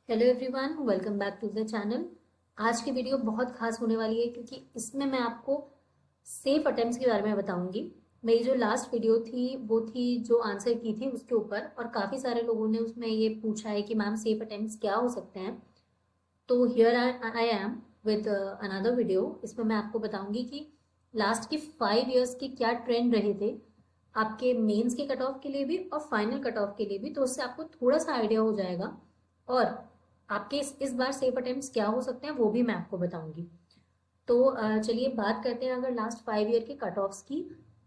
Hello everyone, welcome back to the channel. आज की video बहुत खास होने वाली है क्योंकि इसमें मैं आपको सेफ अटेम्प्ट्स के बारे में बताऊंगी। मेरी जो लास्ट वीडियो थी वो थी जो आंसर की थी उसके ऊपर, और काफ़ी सारे लोगों ने उसमें ये पूछा है कि मैम सेफ अटेम्प्ट्स क्या हो सकते हैं। तो here I am with another video. इसमें मैं आपको बताऊंगी कि लास्ट की 5 इयर्स के क्या ट्रेंड रहे थे आपके मेंस के कट ऑफ के लिए भी और फाइनल कट ऑफ के लिए भी, तो उससे आपको थोड़ा सा आइडिया हो जाएगा। और आपके इस बार सेफ अटेम्प्ट्स क्या हो सकते हैं वो भी मैं आपको बताऊंगी। तो चलिए बात करते हैं अगर लास्ट 5 ईयर के कट ऑफ्स की।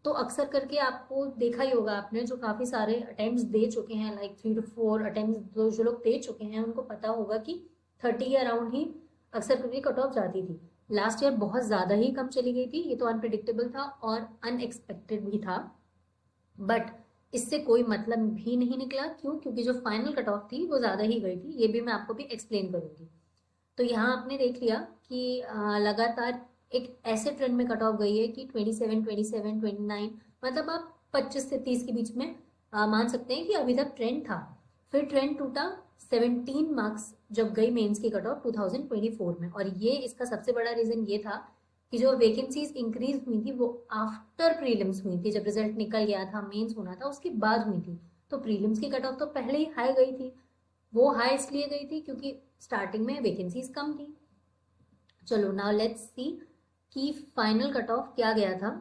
तो अक्सर करके आपको देखा ही होगा आपने, जो काफी सारे अटेम्प्ट्स दे चुके हैं, लाइक 3 to 4 अटेम्प्ट्स जो लोग दे चुके हैं उनको पता होगा कि 30 के अराउंड ही अक्सर करके कट ऑफ जाती थी। लास्ट ईयर बहुत ज्यादा ही कम चली गई थी, ये तो अनप्रिडिक्टेबल था और अनएक्सपेक्टेड भी था। बट इससे कोई मतलब भी नहीं निकला। क्यों? क्योंकि जो फाइनल कट ऑफ थी वो ज्यादा ही गई थी, ये भी मैं आपको भी एक्सप्लेन करूंगी। तो यहाँ आपने देख लिया कि लगातार एक ऐसे ट्रेंड में कट ऑफ गई है कि 27, 27, 29, मतलब आप 25 से 30 के बीच में मान सकते हैं कि अभी तक ट्रेंड था। फिर ट्रेंड टूटा 17 मार्क्स जब गई मेंस की कट ऑफ 2024 में, और ये इसका सबसे बड़ा रीजन ये था कि जो वैकेंसीज इंक्रीज हुई थी वो आफ्टर प्रीलिम्स हुई थी। जब रिजल्ट निकल गया था, मेंस होना था, उसके बाद हुई थी। तो प्रीलिम्स की कट ऑफ तो पहले ही हाई गई थी। वो हाई इसलिए गई थी क्योंकि स्टार्टिंग में वैकेंसीज कम थी। चलो नाउ लेट्स सी कि फाइनल कट ऑफ क्या गया था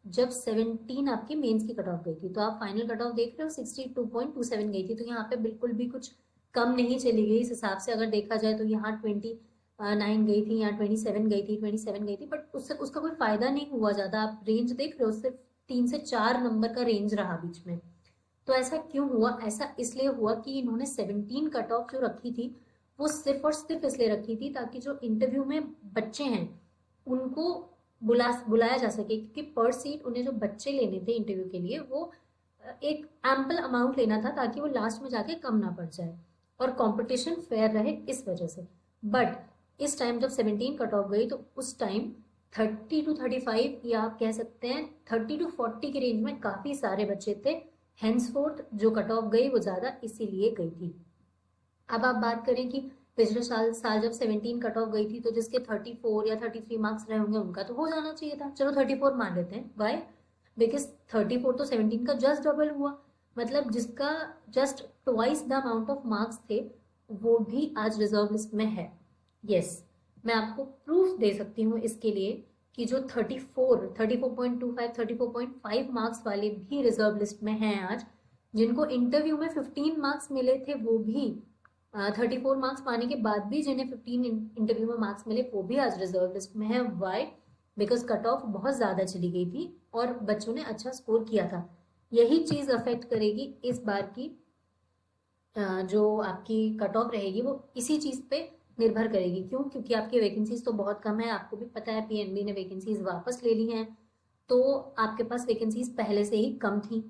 जब 17 आपकी मेंस की कट ऑफ गई थी। तो आप फाइनल कट ऑफ देख रहे हो 62.27 गई थी। तो यहाँ पे बिल्कुल भी कुछ कम नहीं चली गई। इस हिसाब से अगर देखा जाए तो यहाँ 29 गई थी, यहाँ 27 गई थी, 27 गई थी, बट उससे उसका कोई फायदा नहीं हुआ ज्यादा। आप रेंज देख रहे हो, सिर्फ 3 से 4 नंबर का रेंज रहा बीच में। तो ऐसा क्यों हुआ? ऐसा इसलिए हुआ कि इन्होंने 17 कट ऑफ जो रखी थी वो सिर्फ और सिर्फ इसलिए रखी थी ताकि जो इंटरव्यू में बच्चे हैं उनको बुलाया जा सके, क्योंकि पर सीट उन्हें जो बच्चे लेने थे इंटरव्यू के लिए वो एक एम्पल अमाउंट लेना था ताकि वो लास्ट में जाके कम ना पड़ जाए और कंपटीशन फेयर रहे इस वजह से। बट इस टाइम जब 17 कट ऑफ गई तो उस टाइम 30 to 35, या आप कह सकते हैं 30 to 40 के रेंज में काफी सारे बच्चे थे। हेंसफोर्थ जो कट ऑफ गई वो ज्यादा इसीलिए गई थी। अब आप बात करें कि पिछले साल साल जब 17 कट ऑफ गई थी तो जिसके 34 या 33 मार्क्स रहे होंगे उनका तो हो जाना चाहिए था। चलो 34 मान लेते हैं। वाई? बिकॉज 34 तो 17 का जस्ट डबल हुआ। मतलब जिसका just twice the amount of marks थे वो भी आज रिजर्व लिस्ट में है। यस, मैं आपको प्रूफ दे सकती हूँ इसके लिए कि जो 34.25 34.5 मार्क्स वाले भी रिजर्व लिस्ट में हैं आज। जिनको इंटरव्यू में 15 मार्क्स मिले थे वो भी 34 मार्क्स पाने के बाद भी जिन्हें 15 इंटरव्यू में मार्क्स मिले वो भी आज रिजर्व लिस्ट में है। वाई? बिकॉज कट ऑफ बहुत ज्यादा चली गई थी और बच्चों ने अच्छा स्कोर किया था। यही चीज अफेक्ट करेगी इस बार की जो आपकी कट ऑफ रहेगी, वो इसी चीज पे निर्भर करेगी। क्यों? क्योंकि आपकी वैकेंसीज तो बहुत कम है। आपको भी पता है पीएनबी ने वैकेंसीज वापस ले ली हैं। तो आपके पास वैकेंसीज पहले से ही कम थी।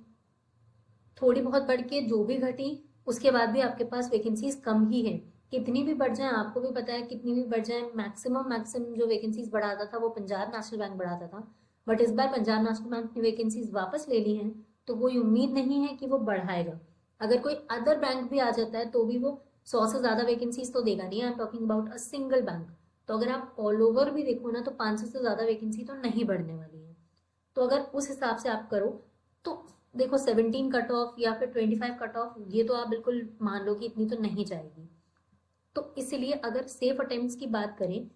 थोड़ी बहुत बढ़ के जो भी घटी उसके बाद भी आपके पास वैकेंसीज कम ही है। कितनी भी बढ़ जाए, आपको भी पता है, कितनी भी बढ़ जाए, मैक्सिमम मैक्सिमम जो वैकेंसीज बढ़ाता था वो पंजाब नेशनल बैंक बढ़ाता था। बट इस बार पंजाब नेशनल बैंक ने वैकेंसीज वापस ले ली हैं, तो कोई उम्मीद नहीं है कि वो बढ़ाएगा। अगर कोई अदर बैंक भी आ जाता है तो भी वो 100 से ज्यादा वैकेंसीज तो देगा नहीं। I am talking about a single bank. तो अगर आप ऑल ओवर भी देखो ना तो 500 से ज्यादा वैकेंसी तो नहीं बढ़ने वाली है। तो अगर उस हिसाब से आप करो तो देखो 17 कट ऑफ या फिर 25 कट ऑफ, ये तो आप बिल्कुल मान लो कि इतनी तो नहीं जाएगी। तो इसलिए अगर सेफ अटेम्प्ट्स की बात करें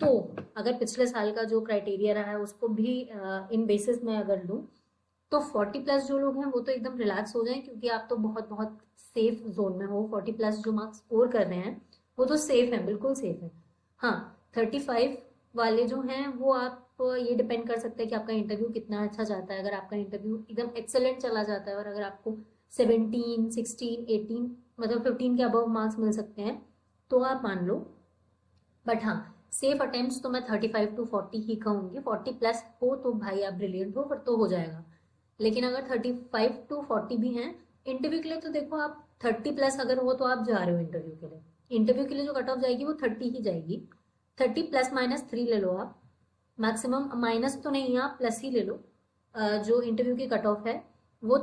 तो अगर पिछले साल का जो क्राइटेरिया रहा है उसको भी इन बेसिस में अगर लूँ तो 40+ जो लोग हैं वो तो एकदम रिलैक्स हो जाएं, क्योंकि आप तो बहुत बहुत सेफ जोन में हो। 40+ जो मार्क्स स्कोर कर रहे हैं वो तो सेफ है, बिल्कुल सेफ है। हाँ, 35 वाले जो हैं वो आप ये डिपेंड कर सकते हैं कि आपका इंटरव्यू कितना अच्छा जाता है। अगर आपका इंटरव्यू एकदम एक्सेलेंट चला जाता है और अगर आपको 17, 16, 18, मतलब 15 के अबव मार्क्स मिल सकते हैं तो आप मान लो। बट हाँ, सेफ अटेम्प्ट्स तो मैं 35 to 40 ही कहूंगी। 40+ हो तो भाई आप ब्रिलियंट हो, पर तो हो जाएगा। लेकिन अगर 35 to 40 भी हैं इंटरव्यू के लिए, तो देखो आप 30+ अगर हो तो आप जा रहे हो इंटरव्यू के लिए। इंटरव्यू के लिए जो कट ऑफ जाएगी वो 30 ही जाएगी। 30 ± 3 ले लो आप। मैक्सिमम माइनस तो नहीं है, आप प्लस ही ले लो। जो इंटरव्यू की कट ऑफ है वो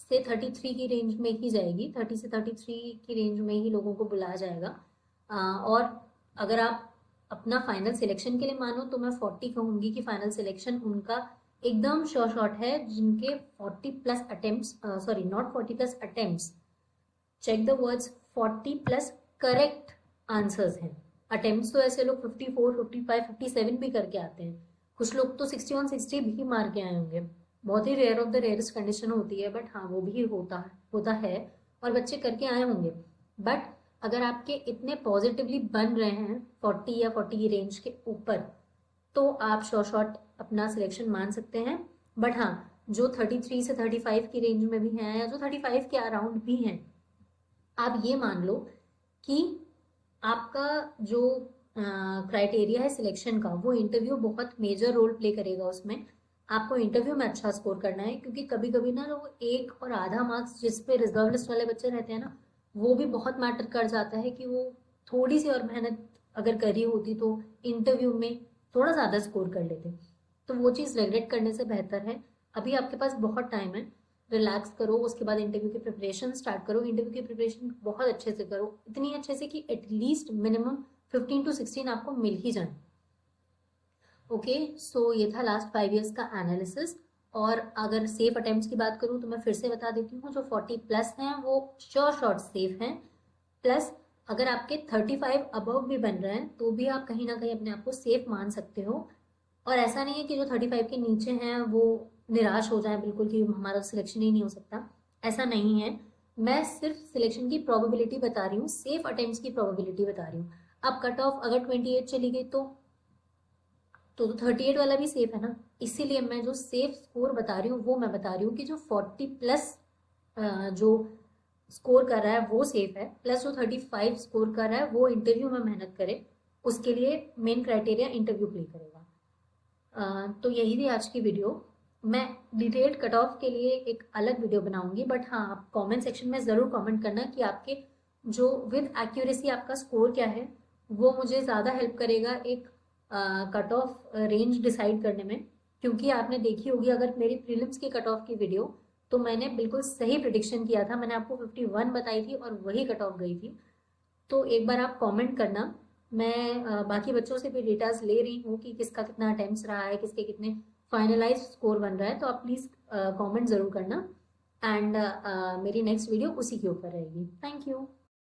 से 33 की रेंज में ही जाएगी, 30 से 33 की रेंज में ही लोगों को बुलाया जाएगा। और अगर आप अपना फाइनल सिलेक्शन के लिए मानो तो मैं 40 कहूँगी कि फाइनल सिलेक्शन उनका एकदम श्योर शॉट है, जिनके 40 plus attempts, sorry not 40 plus attempts, check the words, 40 plus correct answers हैं। अटेम्प्ट्स तो ऐसे लोग 54, 55, 57 भी करके आते हैं, कुछ लोग तो 61, 60 भी मार के आए होंगे। बहुत ही rare of the rarest condition होती है, बट हाँ वो भी होता है और बच्चे करके आए होंगे। बट अगर आपके इतने पॉजिटिवली बन रहे हैं 40 या 40 की रेंज के ऊपर, तो आप श्योर शॉट अपना सिलेक्शन मान सकते हैं। बट हाँ, जो 33 से 35 की रेंज में भी हैं या जो 35 के अराउंड भी हैं, आप ये मान लो कि आपका जो क्राइटेरिया है सिलेक्शन का, वो इंटरव्यू बहुत मेजर रोल प्ले करेगा उसमें। आपको इंटरव्यू में अच्छा स्कोर करना है, क्योंकि कभी कभी ना लोग एक और आधा मार्क्स जिस पे रिजर्व लिस्ट वाले बच्चे रहते हैं ना, वो भी बहुत मैटर कर जाता है कि वो थोड़ी सी और मेहनत अगर करी होती तो इंटरव्यू में थोड़ा ज़्यादा स्कोर कर लेते। तो वो चीज़ रिग्रेट करने से बेहतर है, अभी आपके पास बहुत टाइम है, रिलैक्स करो, उसके बाद इंटरव्यू की प्रिपरेशन स्टार्ट करो। इंटरव्यू की प्रिपरेशन बहुत अच्छे से करो, इतनी अच्छे से कि एटलीस्ट मिनिमम 15 to 16 आपको मिल ही जाए। ओके, सो ये था लास्ट 5 ईयर्स का एनालिसिस। और अगर सेफ अटेम्प्ट्स की बात करूँ तो मैं फिर से बता देती हूँ, जो 40 प्लस हैं वो श्योर शॉट सेफ हैं। प्लस अगर आपके 35 अबव भी बन रहे हैं तो भी आप कहीं ना कहीं अपने आप को सेफ मान सकते हो। और ऐसा नहीं है कि जो 35 के नीचे हैं वो निराश हो जाए बिल्कुल कि हमारा सिलेक्शन ही नहीं हो सकता, ऐसा नहीं है। मैं सिर्फ सिलेक्शन की प्रोबेबिलिटी बता रही हूँ, सेफ अटेम्प्ट्स की प्रोबेबिलिटी बता रही हूँ। अब कट ऑफ अगर 28 चली गई तो 38 वाला भी सेफ है ना, इसीलिए मैं जो सेफ स्कोर बता रही हूँ वो मैं बता रही हूँ कि जो 40 प्लस जो स्कोर कर रहा है वो सेफ है, प्लस जो 35 स्कोर कर रहा है वो इंटरव्यू में मेहनत करे, उसके लिए मेन क्राइटेरिया इंटरव्यू प्ले करेगा। तो यही थी आज की वीडियो। मैं डिटेल्ड कट ऑफ के लिए एक अलग वीडियो बनाऊंगी, बट हाँ आप कमेंट सेक्शन में ज़रूर कमेंट करना कि आपके जो विद एक्यूरेसी आपका स्कोर क्या है, वो मुझे ज़्यादा हेल्प करेगा एक कट ऑफ रेंज डिसाइड करने में। क्योंकि आपने देखी होगी अगर मेरी प्रीलिम्स की कट ऑफ की वीडियो, तो मैंने बिल्कुल सही प्रिडिक्शन किया था, मैंने आपको 51 बताई थी और वही कट ऑफ गई थी। तो एक बार आप कमेंट करना। मैं बाकी बच्चों से भी डेटाज ले रही हूँ कि किसका कितना अटेम्प्ट्स रहा है, किसके कितने फाइनलाइज स्कोर बन रहा है, तो आप प्लीज़ कमेंट ज़रूर करना। एंड मेरी नेक्स्ट वीडियो उसी के ऊपर रहेगी। Thank you.